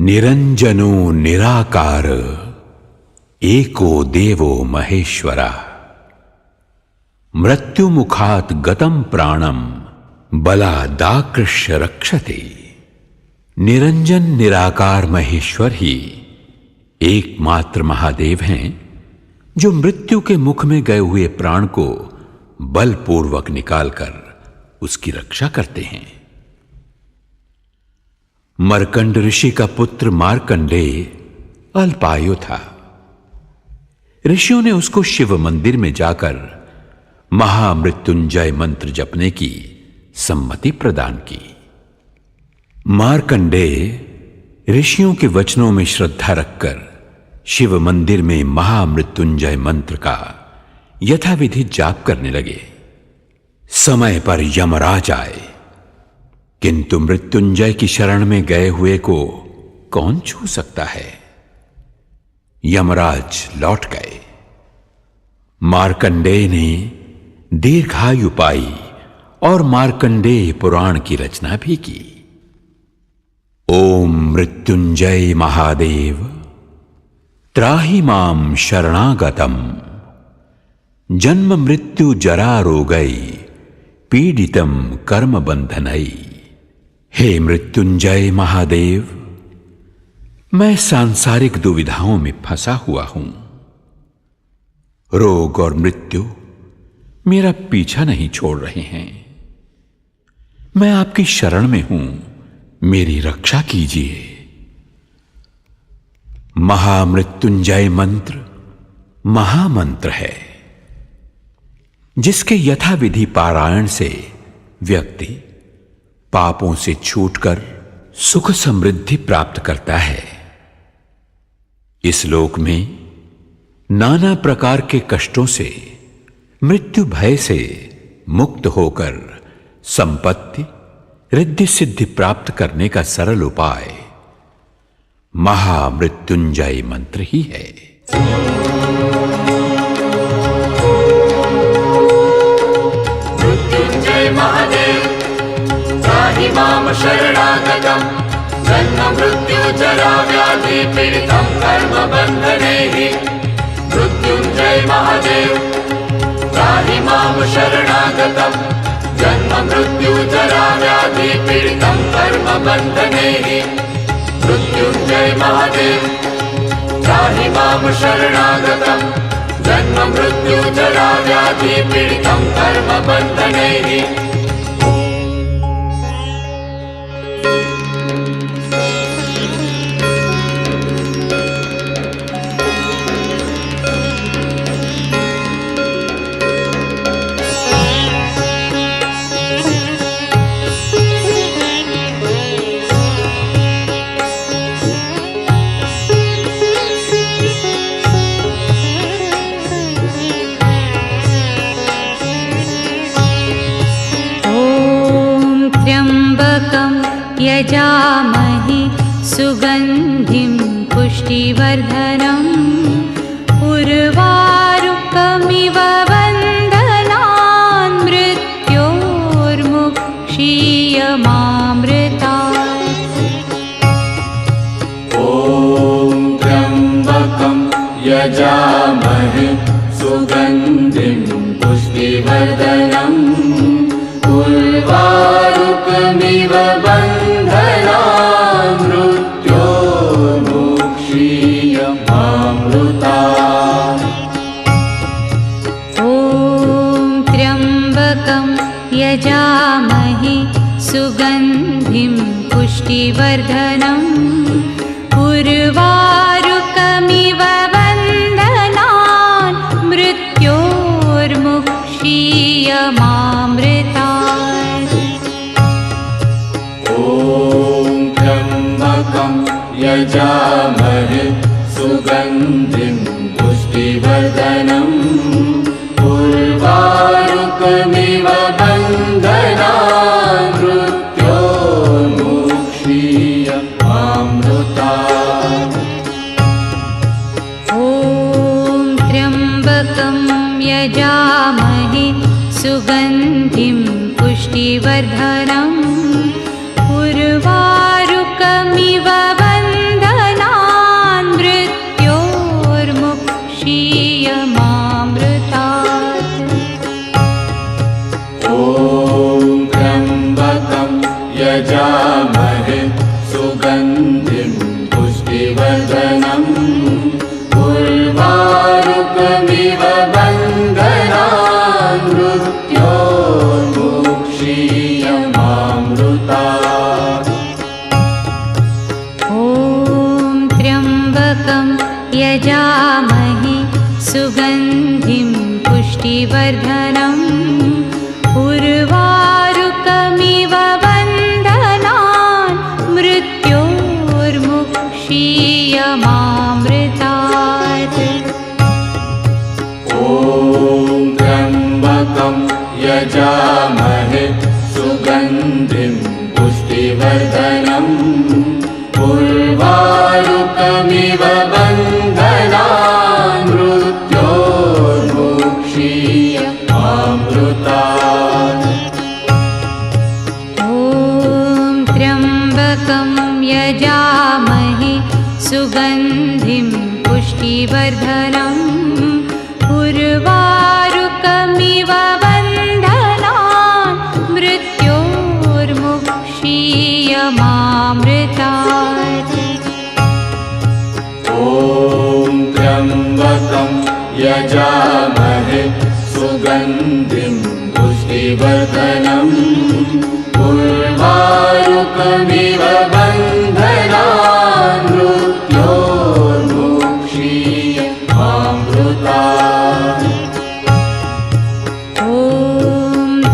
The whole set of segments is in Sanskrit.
निरंजनो निराकार एको देवो महेश्वरा मृत्युमुखात् गतं प्राणम बलादाकृष्य रक्षते। निरंजन निराकार महेश्वर ही एकमात्र महादेव हैं जो मृत्यु के मुख में गए हुए प्राण को बलपूर्वक निकालकर उसकी रक्षा करते हैं। मर्कंड ऋषि का पुत्र मार्कंडेय अल्पायु था। ऋषियों ने उसको शिव मंदिर में जाकर महामृत्युंजय मंत्र जपने की सम्मति प्रदान की। मार्कंडेय ऋषियों के वचनों में श्रद्धा रखकर शिव मंदिर में महामृत्युंजय मंत्र का यथाविधि जाप करने लगे। समय पर यमराज आए, किंतु मृत्युंजय की शरण में गए हुए को कौन छू सकता है। यमराज लौट गए। मार्कंडेय ने दीर्घायु पाई और मार्कंडेय पुराण की रचना भी की। ओम मृत्युंजय महादेव त्राहि मां शरणागतम जन्म मृत्यु जरा रोगै पीडितम कर्म बंधनै। हे मृत्युंजय महादेव, मैं सांसारिक दुविधाओं में फंसा हुआ हूं। रोग और मृत्यु मेरा पीछा नहीं छोड़ रहे हैं। मैं आपकी शरण में हूं, मेरी रक्षा कीजिए। महामृत्युंजय मंत्र महामंत्र है, जिसके यथाविधि पारायण से व्यक्ति पापों से छूटकर सुख समृद्धि प्राप्त करता है। इस लोक में नाना प्रकार के कष्टों से, मृत्यु भय से मुक्त होकर संपत्ति रिद्धि सिद्धि प्राप्त करने का सरल उपाय महामृत्युंजय मंत्र ही है। मृत्युंजय महादेव त्राहि मां शरणागतं जन्म मृत्यु जरा व्याधि पीडितं कर्म बन्धनैः। मृत्युंजय महादेव त्राहि मां शरणागतं जन्म मृत्यु जरा व्याधि पीडितं कर्म बन्धनैः। मृत्युंजय महादेव त्राहि मां शरणागतं जन्म मृत्यु जरा व्याधि पीडितं कर्म बन्धनैः। यजामहे सुगन्धिं पुष्टिवर्धनम् उर्वारुकमिव बन्धनान् मृत्योर्मुक्षीयमामृतात्। ॐ त्र्यम्बकं यजामहे सुगन्धिं पुष्टिवर्धनम् उर्वारुकमिव बन्धनान् मृत्योर्मुक्षीयमामृतात्। ॐ त्र्यम्बकं यजामहे सुगन्धिं पुष्टिवर्धनम् उर्वारुकमिव बन्धनान् मृत्योर्मुक्षीयमामृतात्। ॐ त्र्यम्बकं यजामहे सुगन्धिं पुष्टिवर्धनम् उर्वारुकमिव बन्धनान् मृत्योर्मुक्षीयमामृतात्। ॐ त्र्यम्बकं यजामहे सुगन्धिं पुष्टिवर्धनम् उर्वारुकमिव बन्धनान् सुगन्धिं पुष्टिवर्धनम् उर्वारुकमिव बन्धनान् मृत्योर्मुक्षीयमामृतात्। ॐ त्र्यम्बकं यजामहे सुगन्धिं पुष्टिवर्धनम् उर्वारुकमिव बन्धनान् मृत्योर्मुक्षीयमामृतात्। ॐ त्र्यम्बकं यजामहे सुगन्धिं पुष्टिवर्धनम् उर्वारुकमिव बन्धनान् मृत्योर्मुक्षीयमामृतात्। ॐ त्र्यम्बकं यजामहे सुगन्धिं पुष्टिवर्धनम् उर्वारुकमिव बन्धनान् मृत्योर्मुक्षीयमामृतात्। ॐ त्र्यम्बकं यजामहे सुगन्धिं पुष्टिवर्धनम् उर्वारुकमिव बन्धनान् मृत्योर्मुक्षीयमामृतात्। ॐ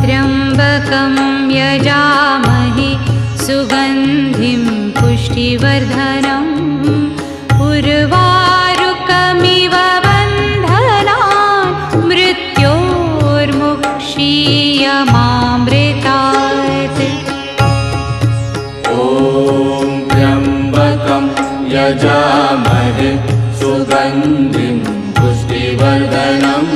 त्र्यम्बकं यजामहे सुगन्धिं पुष्टिवर्धनम् उर्वारुकमिव बन्धनान् मृत्योर्मुक्षीयमामृतात्। ॐ त्र्यम्बकं यजामहे सुगन्धिं पुष्टिवर्धनम्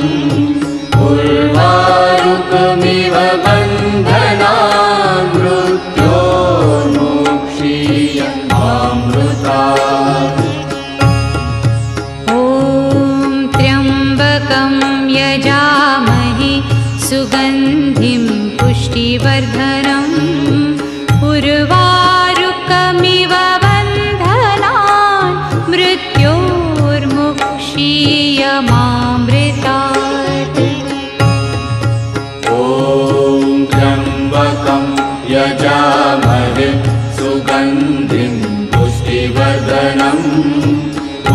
उर्वारुकमिव बन्धनान् मृत्योर्मुक्षीयमामृतात्। ॐ त्र्यम्बकं यजामहे सुगन्धिं पुष्टिवर्धनम् उर्वारुकमिव बन्धनान् मृत्योर्मुक्षीयमामृतात्। ॐ त्र्यम्बकं यजामहे सुगन्धिं पुष्टिवर्धनम्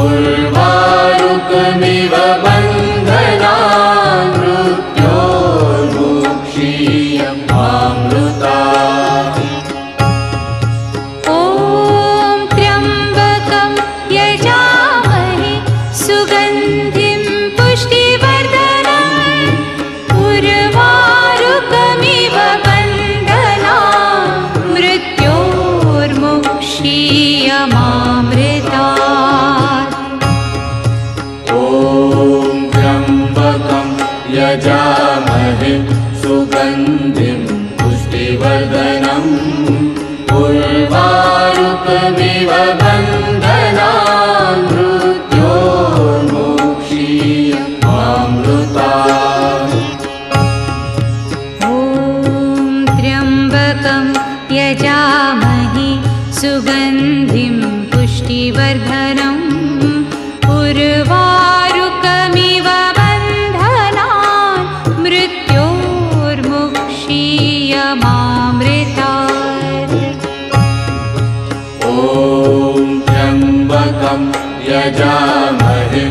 उर्वारुकमिव बन्धनान् मृत्योर्मुक्षीयमामृतात्। ॐ त्र्यम्बकं यजामहे सुगन्धिं पुष्टिवर्धनम् उर्वारुकमिव बन्धनान् मृत्योर्मुक्षीयमामृतात्। ॐ त्र्यम्बकं यजामहे सुगन्धिं पुष्टिवर्धनम् उर्वारुकमिव बन्धनान् मृत्योर्मुक्षीयमामृतात्। ॐ त्र्यम्बकं यजामहे सुगन्धिं पुष्टिवर्धनम् उर्वारुकमिव बन्धनान् मृत्योर्मुक्षीयमामृतात्। ॐ त्र्यम्बकं यजामहे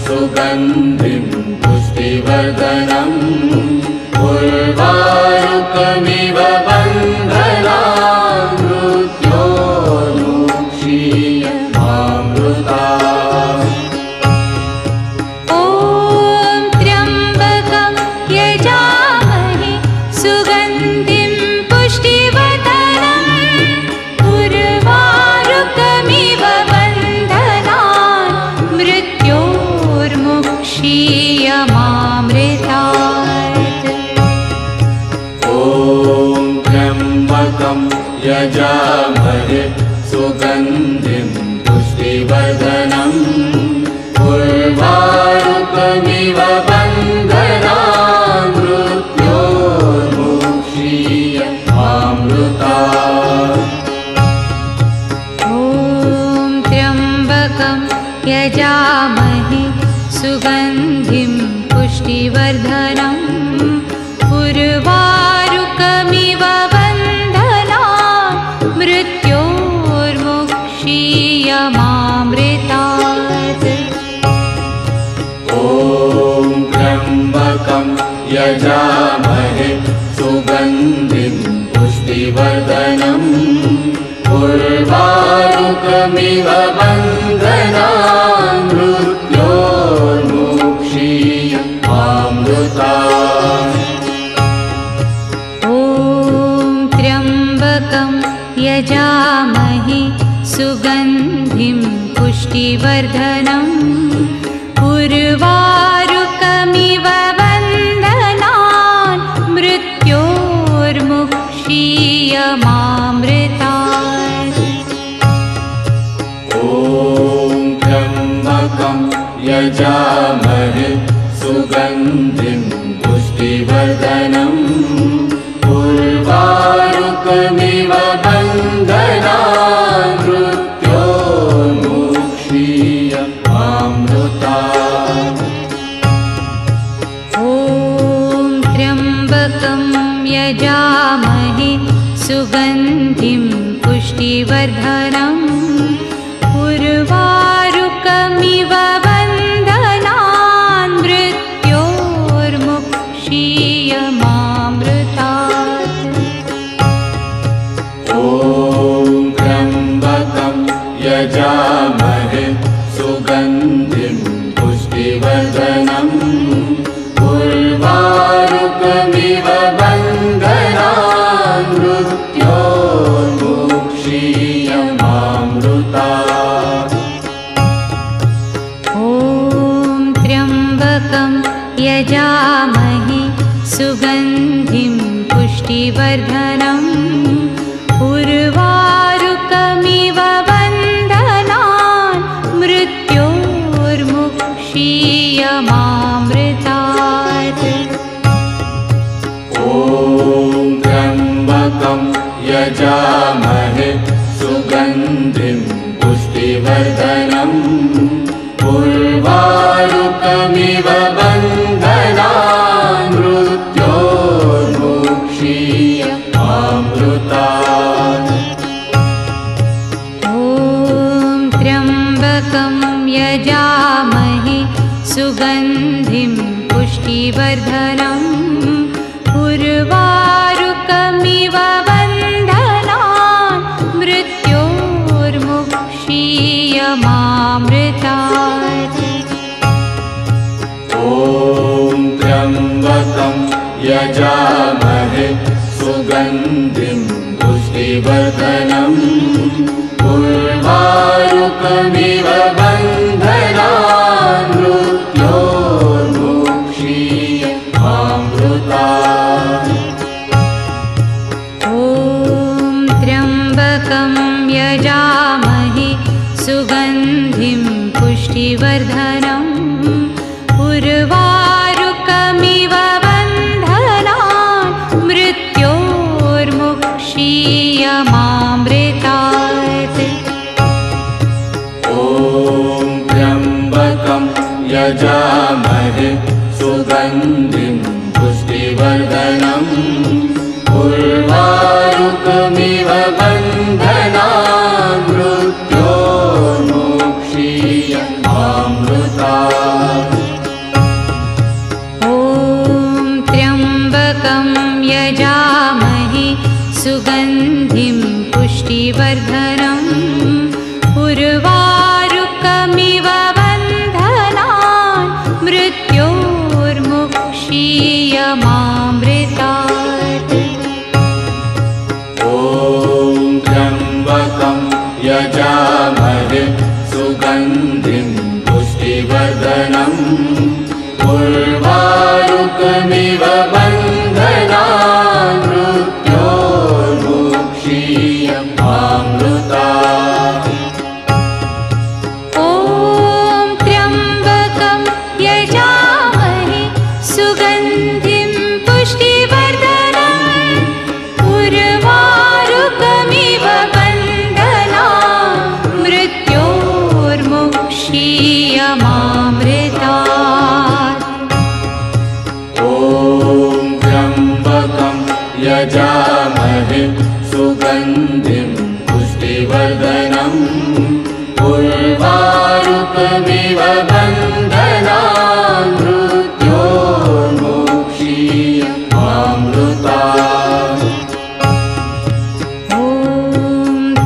सुगन्धिं पुष्टिवर्धनम् उर्वारुकमिव बन्धनान् मृत्योर्मुक्षीयमामृतात्। ॐ त्र्यम्बकं यजामहे सुगन्धिं पुष्टिवर्धनम् उर्वारुकमिव बन्धनान् मृत्योर्मुक्षीयमामृतात्। ॐ त्र्यम्बकं यजामहे सुगन्धिं पुष्टिवर्धनम् उर्वारुकमिव बन्धनान् मृत्योर्मुक्षीयमामृतात्। ॐ त्र्यम्बकं यजामहे सुगन्धिं पुष्टिवर्धनम् उर्वारुकमिव बन्धनान् मृत्योर्मुक्षीयमामृतात् ॐ त्र्यम्बकं यजामहे सुगन्धिं पुष्टिवर्धनम् उर्वारुकमिव बन्धनान् मृत्योर्मुक्षीयमामृतात् ॐ त्र्यम्बकं यजामहे सुगन्धिं पुष्टिवर्धनम् उर्वारुकमिव बन्धनान् मृत्योर्मुक्षीयमामृतात् ॐ त्र्यम्बकं यजामहे सुगन्धिं पुष्टिवर्धनम् उर्वारुकमिव बन्धनान् मृत्योर्मुक्षीयमामृतात् ॐ त्र्यम्बकं यजामहे सुगन्धिं पुष्टिवर्धनम् उर्वारुकमिव बन्धनान् मृत्योर्मुक्षीयमामृतात् ॐ त्र्यम्बकं यजामहे सुगन्धिं पुष्टिवर्धनम् उर्वारुकमिव बन्धनान् मृत्योर्मुक्षीयमामृतात् ॐ त्र्यम्बकं यजामहे सुगन्धिं पुष्टिवर्धनम् उर्वारुकमिव बन्धनान् मृत्योर्मुक्षीयमामृतात् ॐ त्र्यम्बकं यजामहे सुगन्धिं पुष्टिवर्धनम् उर्वारुकमिव बन्धनान् मृत्योर्मुक्षीयमामृतात् ॐ त्र्यम्बकं यजामहे सुगन्धिं पुष्टिवर्धनम् उर्वारुकमिव बन्धनान् मृत्योर्मुक्षीयमामृतात् ॐ त्र्यम्बकं यजामहे सुगन्धिं पुष्टिवर्धनम् उर्वारुकमिव बन्धनान् मृत्योर्मुक्षीयमामृतात् ॐ त्र्यम्बकं यजामहे सुगन्धिं पुष्टिवर्धनम् उर्वारुकमिव बन्धनान् मृत्योर्मुक्षीयमामृतात् ॐ त्र्यम्बकं यजामहे सुगन्धिं पुष्टिवर्धनम् उर्वारुकमिव बन्धनान् मृत्योर्मुक्षीयमामृतात् उर्वारुकमिव बन्धनान् मृत्योर्मुक्षीयमामृतात्। ॐ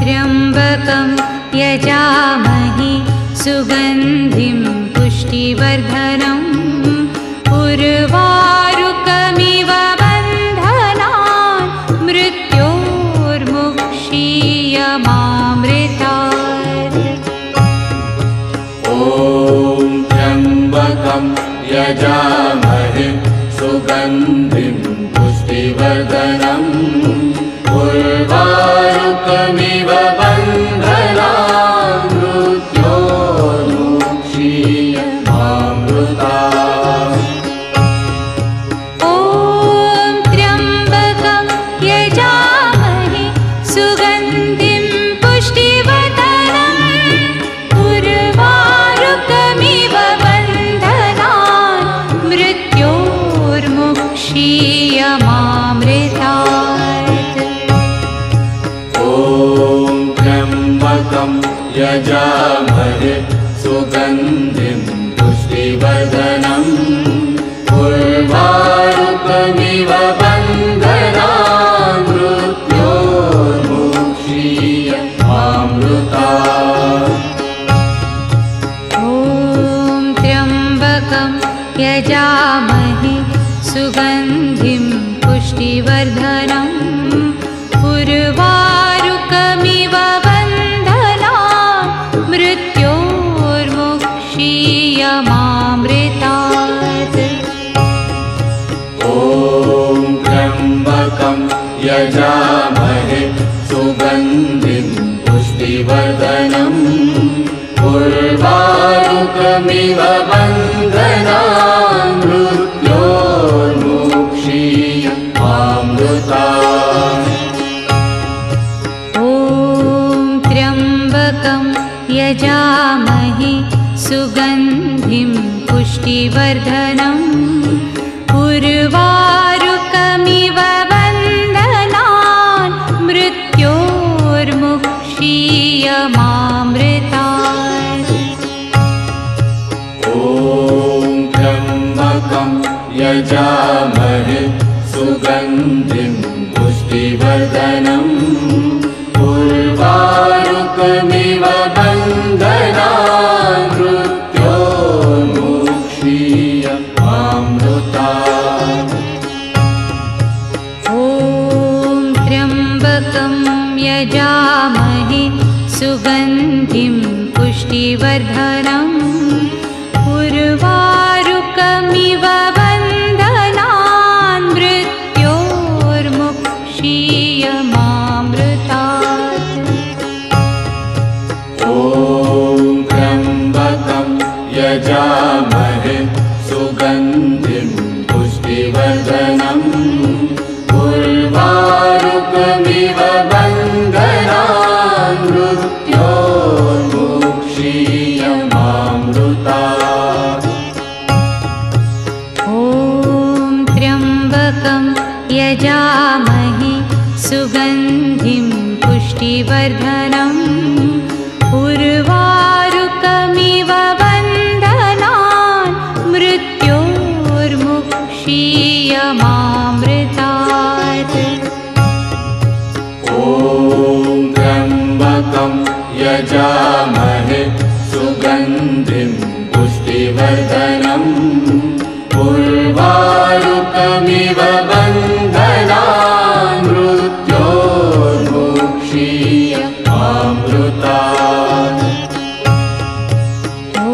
त्र्यम्बकं यजामहे सुगन्धिं पुष्टिवर्धनम् उर्वारुकमिव बन्धनान् मृत्योर्मुक्षीयमामृतात्। ॐ त्र्यम्बकं यजामहे सुगन्धिं पुष्टिवर्धनम् उर्वारुकमिव बन्धनान् मृत्योर्मुक्षीयमामृतात्। ॐ त्र्यम्बकं यजामहे सुगन्धिं पुष्टिवर्धनम् उर्वारुकमिव बन्धनान् मृत्योर्मुक्षीयमामृतात्। ॐ त्र्यम्बकं यजामहे सुगन्धिं पुष्टिवर्धनम् उर्वारुकमिव बन्धनान् मृत्योर्मुक्षीयमामृतात्। ॐ त्र्यम्बकं यजामहे सुगन्धिं पुष्टिवर्धनम् उर्वारुकमिव बन्धनान् मृत्योर्मुक्षीयमामृतात्। ॐ त्र्यम्बकं यजामहे सुगन्धिं पुष्टिवर्धनम् उर्वारुकमिव बन्धनान् मृत्योर्मुक्षीयमामृतात्। ॐ त्र्यम्बकं यजामहे सुगन्धिं पुष्टिवर्धनम् उर्वारुकमिव बन्धनान् मृत्योर्मुक्षीयमामृतात्। ॐ त्र्यम्बकं यजामहे सुगन्धिं पुष्टिवर्धनम् उर्वारुकमिव बन्धनान् मृत्योर्मुक्षीयमामृतात्। ॐ त्र्यम्बकं यजामहे सुगन्धिं पुष्टिवर्धनम् उर्वारुकमिव बन्धनान् मृत्योर्मुक्षीयमामृतात्। ॐ त्र्यम्बकं यजामहे सुगन्धिं पुष्टिवर्धनम् उर्वारुकमिव बन्धनान् मृत्योर्मुक्षीयमामृतात्। ॐ त्र्यम्बकं यजामहे सुगन्धिं पुष्टिवर्धनम् उर्वारुकमिव बन्धनान् मृत्योर्मुक्षीयमामृतात्। ॐ त्र्यम्बकं यजामहे सुगन्धिं पुष्टिवर्धनम् उर्वारुकमिव बन्धनान् मृत्योर्मुक्षीयमामृतात्। ॐ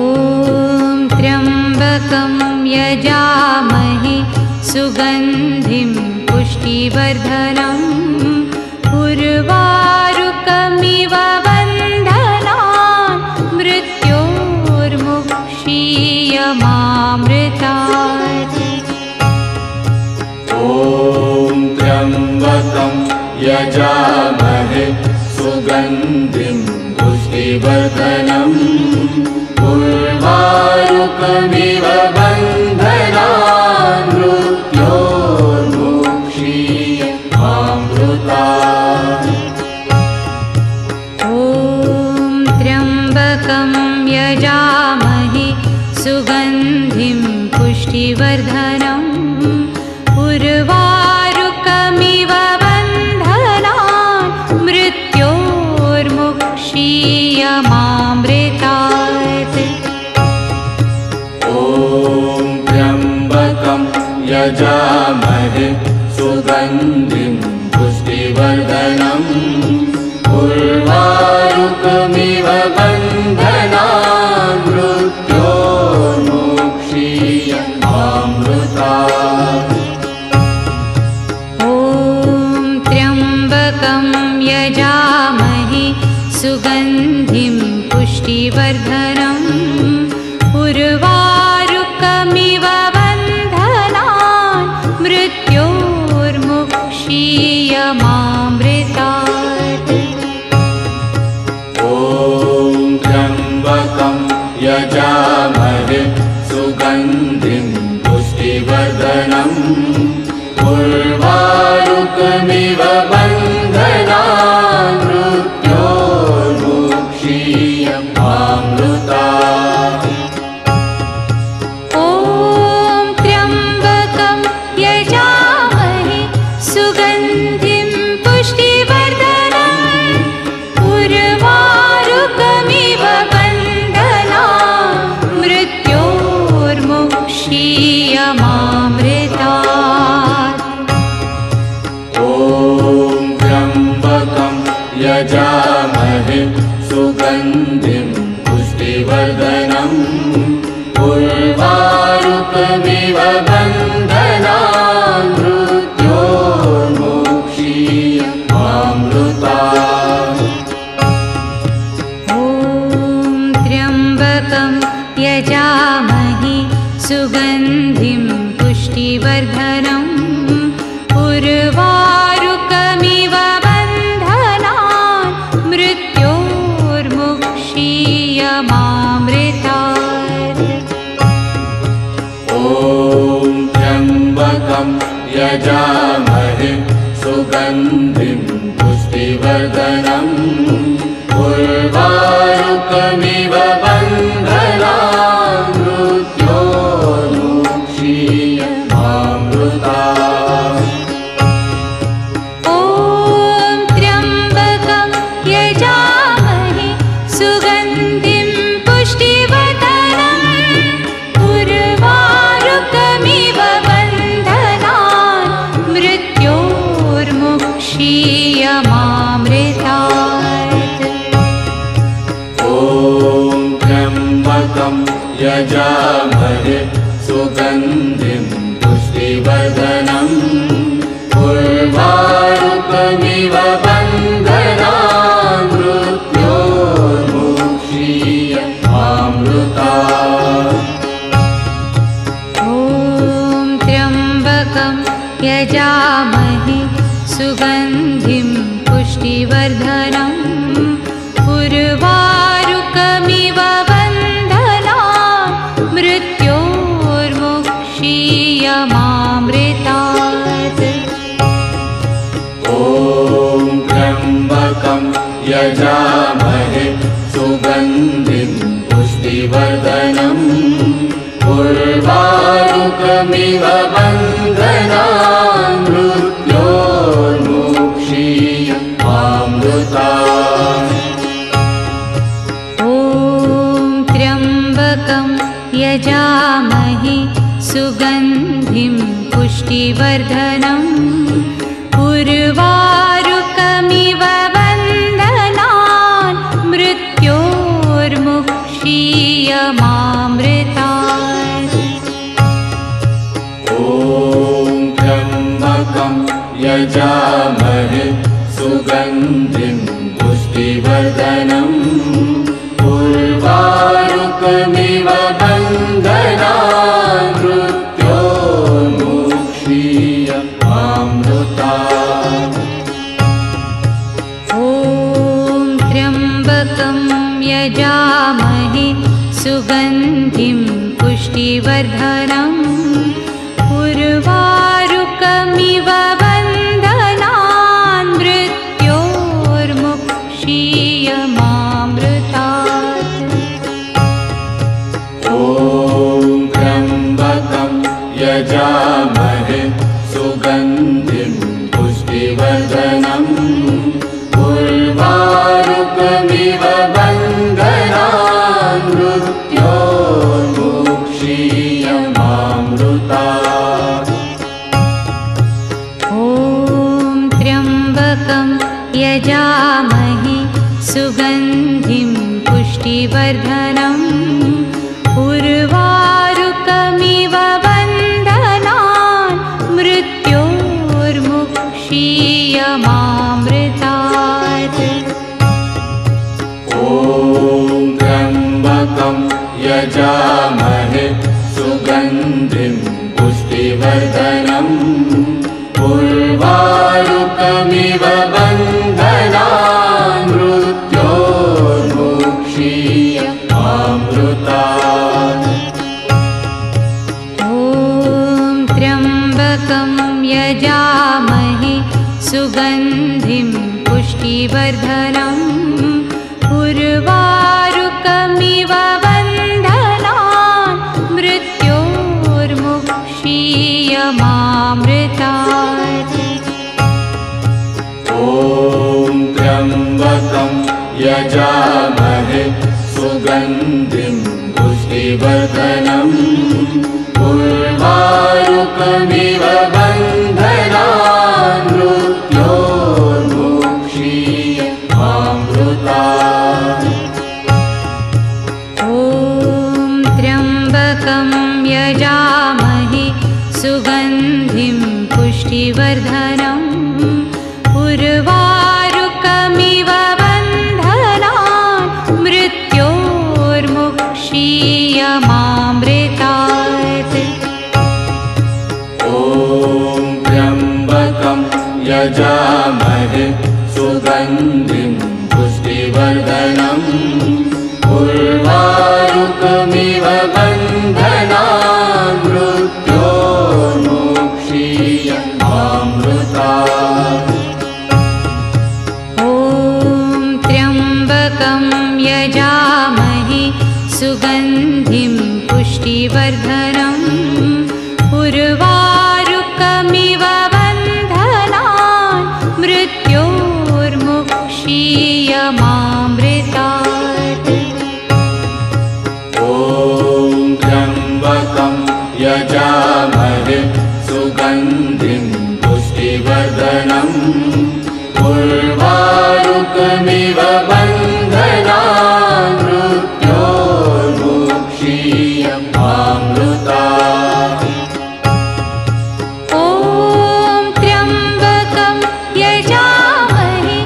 त्र्यम्बकं यजामहे सुगन्धिं पुष्टिवर्धनम् उर्वारुकमिव बन्धनान् मृत्योर्मुक्षीयमामृतात्। ॐ त्र्यम्बकं यजामहे सुगन्धिं पुष्टिवर्धनम् उर्वारुकमिव बन्धनान् मृत्योर्मुक्षीयमामृतात्। ॐ त्र्यम्बकं यजामहे सुगन्धिं पुष्टिवर्धनम् उर्वारुकमिव बन्धनान् मृत्योर्मुक्षीयमामृतात् ॐ त्र्यम्बकं यजामहे सुगन्धिं पुष्टिवर्धनम् उर्वारुकमिव बन्धनान् मृत्योर्मुक्षीयमामृतात् ॐ त्र्यम्बकं यजामहे सुगन्धिं पुष्टिवर्धनम् उर्वारुकमिव बन्धनान् मृत्योर्मुक्षीयमामृतात् ॐ त्र्यम्बकं यजामहे सुगन्धिं पुष्टिवर्धनम् उर्वारुकमिव बन्धनान् मृत्योर्मुक्षीयमामृतात् ॐ त्र्यम्बकं यजामहे सुगन्धिं पुष्टिवर्धनम् उर्वारुकमिव बन्धनान् मृत्योर्मुक्षीयमामृतात् ॐ त्र्यम्बकं यजामहे सुगन्धिं पुष्टिवर्धनम् उर्वारुकमिव बन्धनान् मृत्योर्मुक्षीयमामृतात् ॐ त्र्यम्बकं यजामहे सुगन्धिं पुष्टिवर्धनम् उर्वारुकमिव बन्धनान् मृत्योर्मुक्षीयमामृतात् ॐ त्र्यम्बकं यजामहे सुगन्धिं पुष्टिवर्धनम् उर्वारुकमिव बन्धनान् मृत्योर्मुक्षीयमामृतात् ॐ त्र्यम्बकं यजामहे सुगन्धिं पुष्टिवर्धनम् उर्वारुकमिव बन्धनान् मृत्योर्मुक्षीयमामृतात् ॐ त्र्यम्बकं यजामहे सुगन्धिं पुष्टिवर्धनम् उर्वारुकमिव बन्धनान् मृत्योर्मुक्षीयमामृतात् ॐ त्र्यम्बकं यजामहे सुगन्धिं पुष्टिवर्धनम् उर्वारुकमिव बन्धनान् मृत्योर्मुक्षीयमामृतात् ॐ त्र्यम्बकं यजामहे सुगन्धिं पुष्टिवर्धनम् उर्वारुकमिव बन्धनान् मृत्योर्मुक्षीयमामृतात् ॐ त्र्यम्बकं यजामहे सुगन्धिं पुष्टिवर्धनम् उर्वारुकमिव बन्धनान् मृत्योर्मुक्षीयमामृतात् ॐ त्र्यम्बकं यजामहे सुगन्धिं पुष्टिवर्धनम् उर्वारुकमिव बन्धनान् मृत्योर्मुक्षीयमामृतात् ॐ त्र्यम्बकं यजामहे सुगन्धिं पुष्टिवर्धनम् उर्वारुकमिव बन्धनान् मृत्योर्मुक्षीयमामृतात् पुष्टिवर्धनम् उर्वारुकमिव बन्धनान् मृत्योर्मुक्षीयमामृतात्। ॐ त्र्यम्बकं यजामहे सुगन्धिं पुष्टिवर्धनम् उर्वारुकमिव बन्धनान् मृत्योर्मुक्षीयमामृतात्। ॐ त्र्यम्बकं यजामहे सुगन्धिं पुष्टिवर्धनम् उर्वारुकमिव बन्धनान् मृत्योर्मुक्षीयमामृतात्। ॐ त्र्यम्बकं यजामहे सुगन्धिं पुष्टिवर्धनम् उर्वारुकमिव बन्धनान् मृत्योर्मुक्षीयमामृतात्। ॐ त्र्यम्बकं यजामहे सुगन्धिं पुष्टिवर्धनम् उर्वारुकमिव बन्धनान् मृत्योर्मुक्षीयमामृतात्। ॐ त्र्यम्बकं यजामहे सुगन्धिं पुष्टिवर्धनम् उर्वारुकमिव बन्धनान् मृत्योर्मुक्षीयमामृतात्। ॐ त्र्यम्बकं यजामहे सुगन्धिं पुष्टिवर्धनम् उर्वारुकमिव बन्धनान् मृत्योर्मुक्षीयमामृतात्। ॐ त्र्यम्बकं यजामहे सुगन्धिं पुष्टिवर्धनम् उर्वारुकमिव बन्धनान् मृत्योर्मुक्षीयमामृतात्। ॐ त्र्यम्बकं यजामहे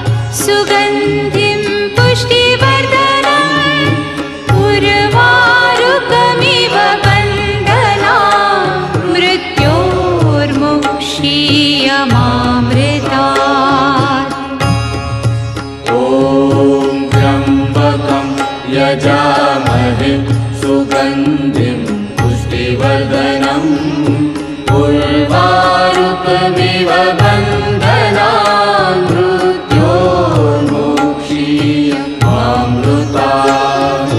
सुगन्धिं पुष्टिवर्धनम् उर्वारुकमिव बन्धनान् मृत्योर्मुक्षीयमामृतात्। ॐ त्र्यम्बकं यजामहे सुगन्धिं पुष्टिवर्धनम् उर्वारुकमिव बन्धनान् मृत्योर्मुक्षीयमामृतात्।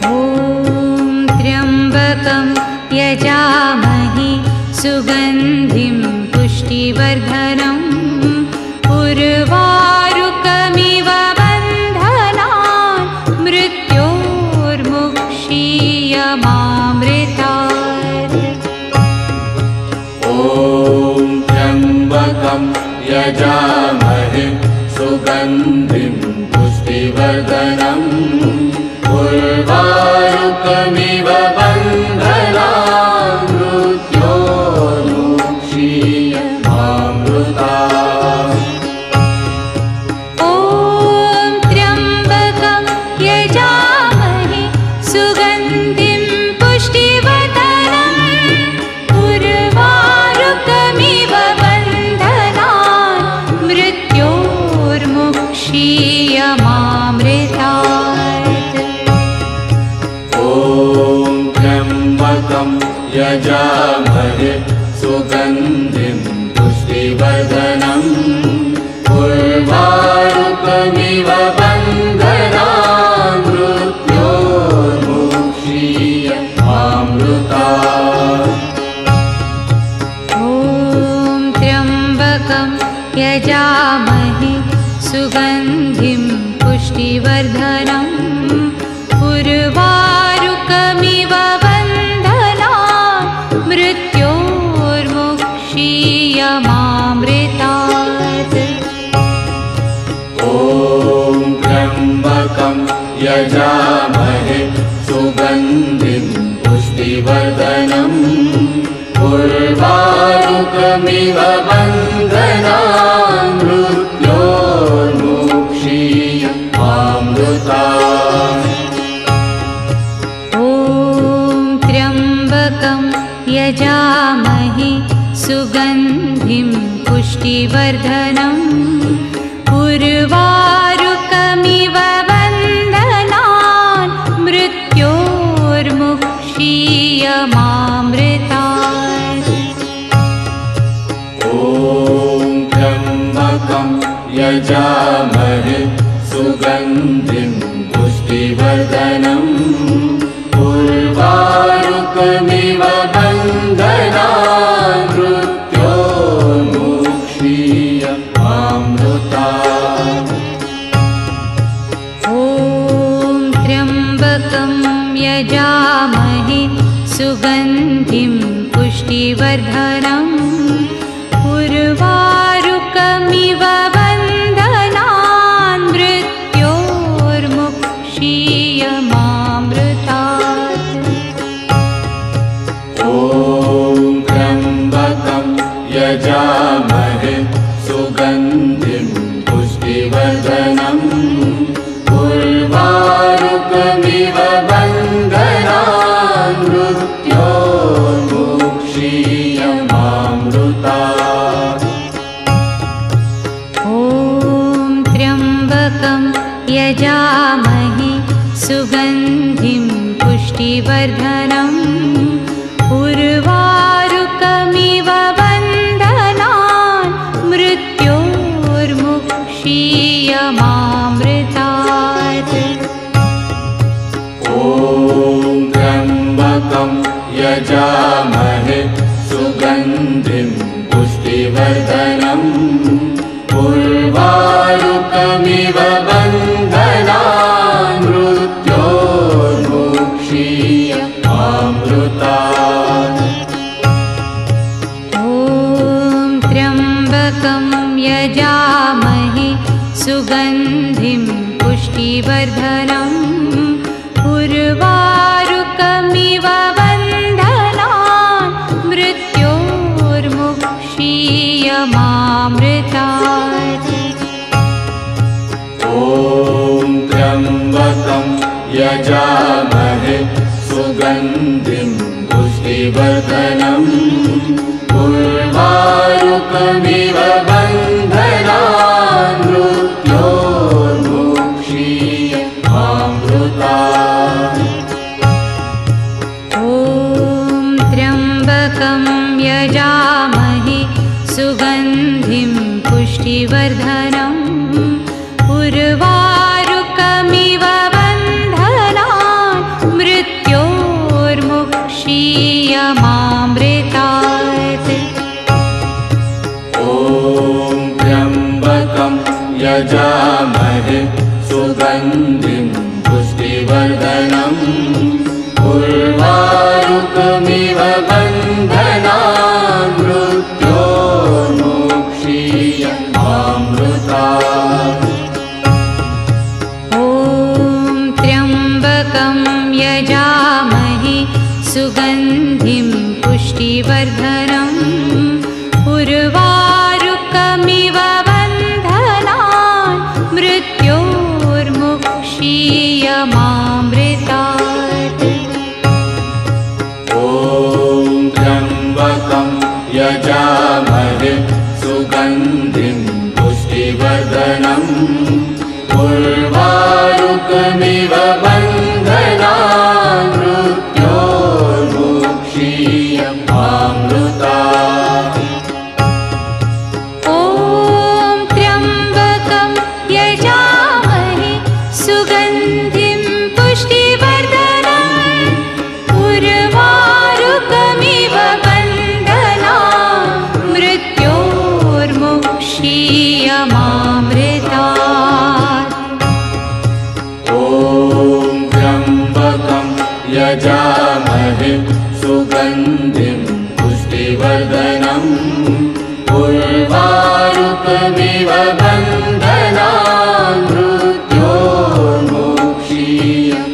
ॐ त्र्यम्बकं यजामहे सुगन्धिं पुष्टिवर्धनम् उर्वारुकमिव बन्धनान् मृत्योर्मुक्षीयमामृतात्। ॐ त्र्यम्बकं यजामहे सुगन्धिं पुष्टिवर्धनम् उर्वारुकमिव बन्धनान् मृत्योर्मुक्षीयमामृतात्। ॐ त्र्यम्बकं यजामहे सुगन्धिं पुष्टिवर्धनम् उर्वारुकमिव बन्धनान् मृत्योर्मुक्षीयमामृतात्। ॐ त्र्यम्बकं यजामहे सुगन्धिं पुष्टिवर्धनम् उर्वारुकमिव बन्धनान् मृत्योर्मुक्षीयमामृतात्। ॐ त्र्यम्बकं यजामहे सुगन्धिं पुष्टिवर्धनम् उर्वारुकमिव बन्धनान् मृत्योर्मुक्षीयमामृतात्। यजामहे सुगन्धिं पुष्टिवर्धनम् उर्वारुकमिव बन्धनान् मृत्योर्मुक्षीयमामृतात्। ॐ त्र्यम्बकं यजामहे सुगन्धिं पुष्टिवर्धनम् उर्वारुकमिव बन्धनान् मृत्योर्मुक्षीयमामृतात्। ॐ त्र्यम्बकं यजामहे सुगन्धिं पुष्टिवर्धनम् उर्वारुकमिव बन्धनान् मृत्योर्मुक्षीयमामृतात्। ॐ त्र्यम्बकं यजामहे सुगन्धिं पुष्टिवर्धनम् उर्वारुकमिव बन्धनान् मृत्योर्मुक्षीयमामृतात्। ॐ त्र्यम्बकं यजामहे सुगन्धिं पुष्टिवर्धनम् उर्वारुकमिव बन्धनान् मृत्योर्मुक्षीयमामृतात्। ॐ त्र्यम्बकं यजामहे सुगन्धिं पुष्टिवर्धनम् उर्वारुकमिव बन्धनान् मृत्योर्मुक्षीयमामृतात्। ॐ त्र्यम्बकं यजामहे सुगन्धिं पुष्टिवर्धनम् उर्वारुकमिव बन्धनान् मृत्योर्मुक्षीयमामृतात्। ॐ त्र्यम्बकं यजामहे सुगन्धिं पुष्टिवर्धनम् उर्वारुकमिव बन्धनान् मृत्योर्मुक्षीयमामृतात्। ॐ त्र्यम्बकं यजामहे सुगन्धिं पुष्टिवर्धनम् उर्वारुकमिव बन्धनान् मृत्योर्मुक्षीयमामृतात्। ॐ त्र्यम्बकं यजामहे सुगन्धिं पुष्टिवर्धनम् उर्वारुकमिव बन्धनान् मृत्योर्मुक्षीयमामृतात्। ॐ त्र्यम्बकं यजामहे सुगन्धिं पुष्टिवर्धनम् उर्वारुकमिव बन्धनान् मृत्योर्मुक्षीयमामृतात्। ॐ त्र्यम्बकं यजामहे सुगन्धिं पुष्टिवर्धनम् उर्वारुकमिव बन्धनान् मृत्योर्मुक्षीयमामृतात्। ॐ त्र्यम्बकं यजामहे सुगन्धिं पुष्टिवर्धनम् उर्वारुकमिव बन्धनान् मृत्योर्मुक्षीयमामृतात्। ॐ त्र्यम्बकं यजामहे सुगन्धिं पुष्टिवर्धनम् उर्वारुकमिव बन्धनान् मृत्योर्मुक्षीयमामृतात्। ॐ त्र्यम्बकं यजामहे सुगन्धिं पुष्टिवर्धनम् उर्वारुकमिव बन्धनान् मृत्योर्मुक्षीयमामृतात्।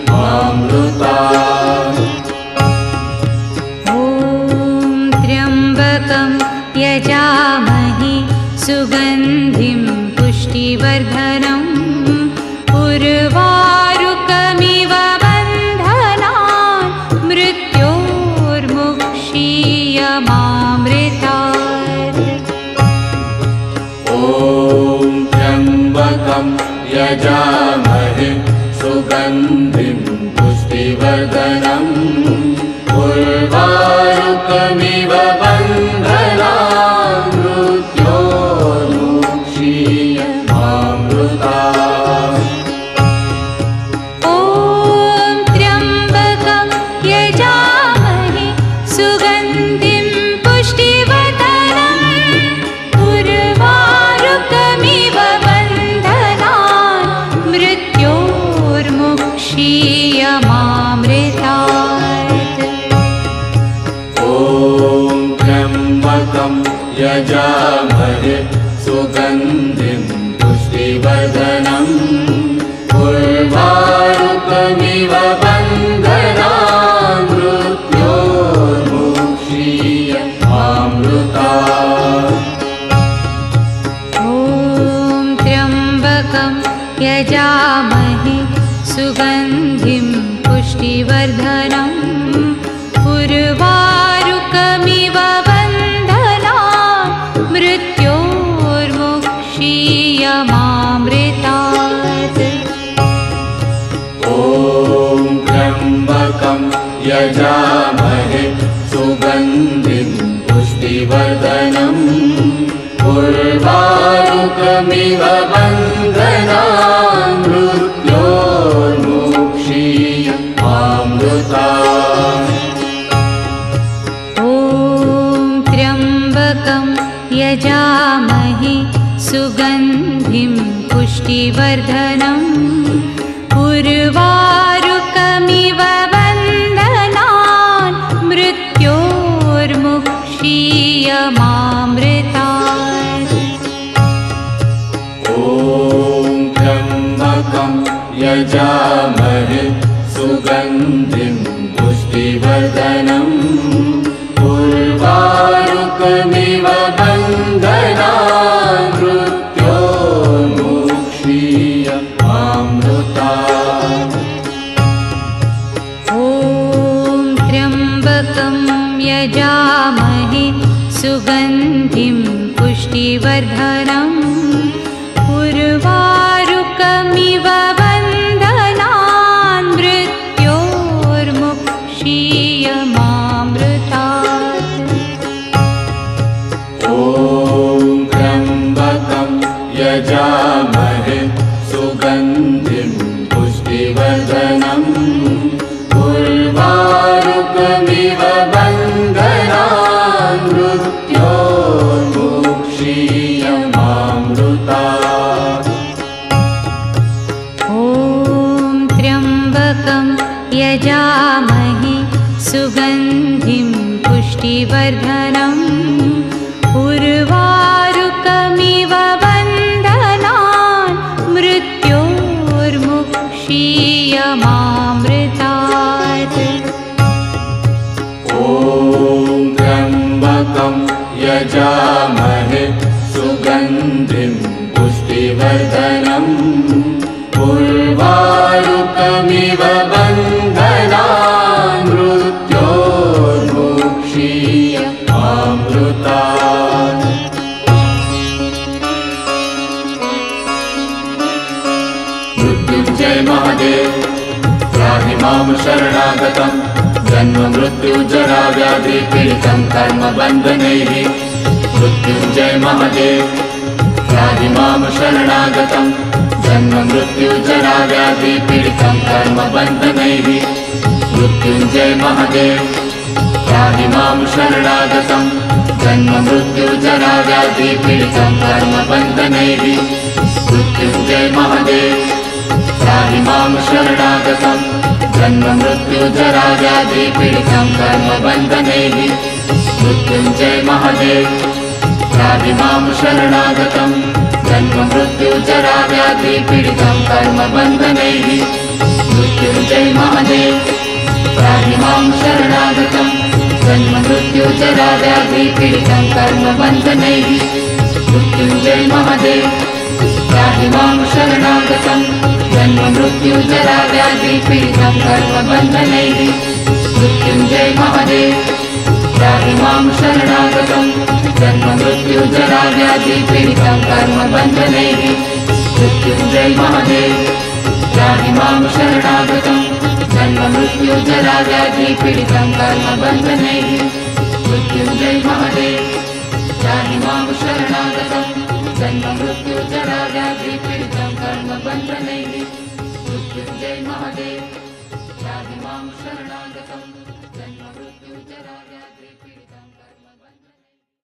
यजामहे सुगन्धिं पुष्टिवर्धनम् उर्वारुकमिव बन्धनान् मृत्योर्मुक्षीयमामृतात्। ॐ त्र्यम्बकं यजामहे सुगन्धिं पुष्टिवर्धनम् उर्वारुकमिव बन्धनान् मृत्योर्मुक्षीयमामृतात्। ॐ त्र्यम्बकं यजामहे सुगन्धिं पुष्टिवर्धनम् उर्वारुकमिव बन्धनान् मृत्योर्मुक्षीयमामृतात्। ॐ त्र्यम्बकं यजामहे सुगन्धिं पुष्टिवर्धनम् उर्वारुकमिव बन्धनान् मृत्योर्मुक्षीयमामृतात्। ॐ त्र्यम्बकं यजामहे सुगन्धिं पुष्टिवर्धनम् उर्वारुकमिव बन्धनान् मृत्योर्मुक्षीयमामृतात्। ॐ त्र्यम्बकं यजामहे सुगन्धिं पुष्टिवर्धनम् उर्वारुकमिव बन्धनान् मृत्योर्मुक्षीयमामृतात्। ॐ त्र्यम्बकं यजामहे सुगन्धिं पुष्टिवर्धनम् उर्वारुकमिव बन्धनान् मृत्योर्मुक्षीयमामृतात्। ॐ त्र्यम्बकं यजामहे सुगन्धिं पुष्टिवर्धनम् उर्वारुकमिव बन्धनान् मृत्योर्मुक्षीयमामृतात्। ॐ त्र्यम्बकं यजामहे सुगन्धिं पुष्टिवर्धनम् उर्वारुकमिव बन्धनान् मृत्योर्मुक्षीयमामृतात्। ॐ त्र्यम्बकं यजामहे सुगन्धिं पुष्टिवर्धनम् उर्वारुकमिव बन्धनान् मृत्योर्मुक्षीयमामृतात्। ॐ त्र्यम्बकं यजामहे सुगन्धिं पुष्टिवर्धनम् उर्वारुकमिव बन्धनान् मृत्योर्मुक्षीयमामृतात्। मृत्युञ्जय महादेव त्राहि मां शरणागतं जन्म मृत्युजरा व्याधि पीडितं कर्मबन्धनैः। मृत्युञ्जय महादेव त्राहि मां शरणागतं जन्म मृत्युजरा व्याधि पीडितं कर्मबन्धनैः। मृत्युञ्जय महादेव त्राहि मां शरणागतं जन्म मृत्युजरा व्याधि पीडितं कर्मबन्धनैः। मृत्युञ्जय महादेव त्राहि मां शरणागतं जन्म मृत्युजरा व्याधि पीडितं कर्मबन्धनैः। मृत्युञ्जय महादेव त्राहि मां शरणागतं जन्म मृत्युजरा व्याधि पीडितं कर्मबन्धनैः। मृत्युञ्जय महादेव त्राहि मां शरणागतं जन्म मृत्युजरा व्याधि पीडितं कर्मबन्धनैः। मृत्युञ्जय महादेव त्राहि मां शरणागतं जन्म मृत्युजरा व्याधि पीडितं कर्मबन्धनैः। मृत्युञ्जय महादेव त्राहि मां शरणागतं जन्म मृत्युजरा व्याधि पीडितं कर्मबन्धनैः। मृत्युंजय महादेव त्राहि मां शरणागतं जन्ममृत्युजराव्याधिपीडितं कर्मबन्धनैः मृत्युंजय महादेव त्राहि मां शरणागतं जन्ममृत्युजराव्याधिपीडितं कर्मबन्धनैः मृत्युंजय महादेव त्राहि मां शरणागतं जन्ममृत्युजराव्याधिपीडितं